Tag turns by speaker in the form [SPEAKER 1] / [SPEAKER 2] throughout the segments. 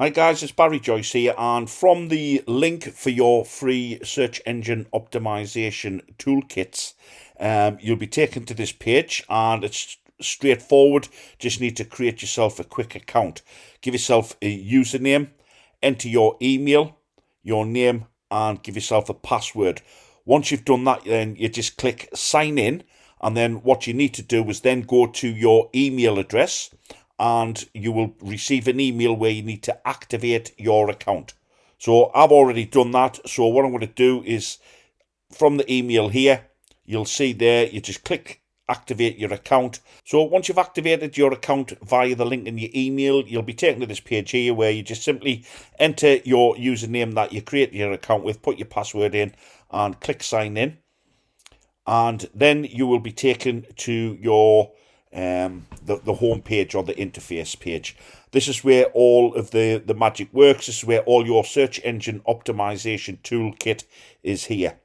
[SPEAKER 1] Hi guys, it's Barry Joyce here, and from the link for your free search engine optimization toolkits, you'll be taken to this page, and it's straightforward. Just need to create yourself a quick account. Give yourself a username, enter your email, your name, and give yourself a password. Once you've done that, then you just click sign in, and then what you need to do is then go to your email address, and you will receive an email where you need to activate your account. So I've already done that. So what I'm going to do is, from the email here, you'll see there, you just click activate your account. So once you've activated your account via the link in your email, you'll be taken to this page here where you just simply enter your username that you create your account with, put your password in, and click sign in. And then you will be taken to your the home page or the interface page. This is where all of the magic works. This is where all your search engine optimization toolkit is here.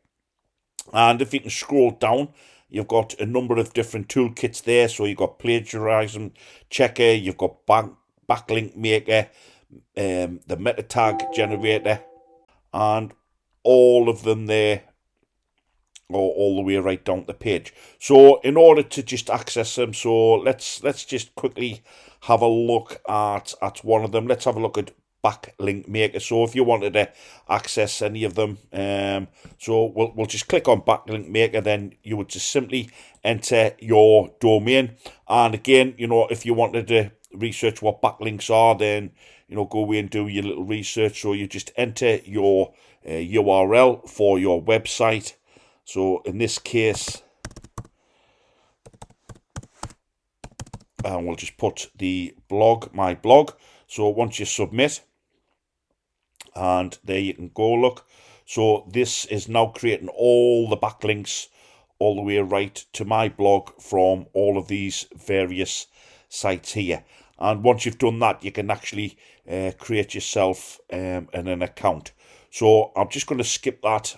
[SPEAKER 1] And if you can scroll down, you've got a number of different toolkits there. So you've got plagiarism checker, you've got backlink maker, the meta tag generator, and all of them there, or all the way right down the page. So in order to just access them, so let's just quickly have a look at one of them. Let's have a look at backlink maker. So if you wanted to access any of them, so we'll just click on backlink maker. Then you would just simply enter your domain, and again, if you wanted to research what backlinks are, then go away and do your little research. So you just enter your URL for your website. So in this case, we'll just put the blog, my blog. So once you submit, and there you can go, look. So this is now creating all the backlinks all the way right to my blog from all of these various sites here. And once you've done that, you can actually create yourself an account. So I'm just going to skip that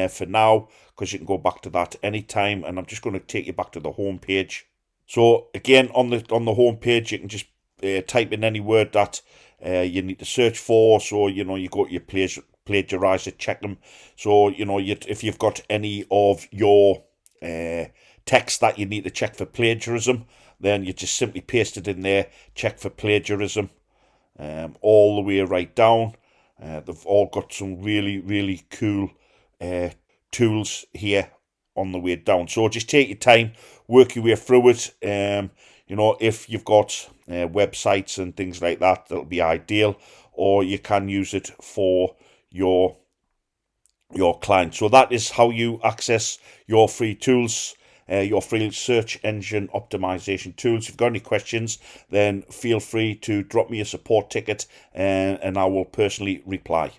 [SPEAKER 1] for now, because you can go back to that anytime, and I'm just going to take you back to the home page. So again, on the home page, you can just type in any word that you need to search for. So you go to your plagiarizer, check them. So if you've got any of your text that you need to check for plagiarism, then you just simply paste it in there, check for plagiarism, all the way right down. They've all got some really cool tools here on the way down. So just take your time, work your way through it. If you've got websites and things like that, that'll be ideal, or you can use it for your client. So that is how you access your free tools, your free search engine optimization tools. If you've got any questions, then feel free to drop me a support ticket, and I will personally reply.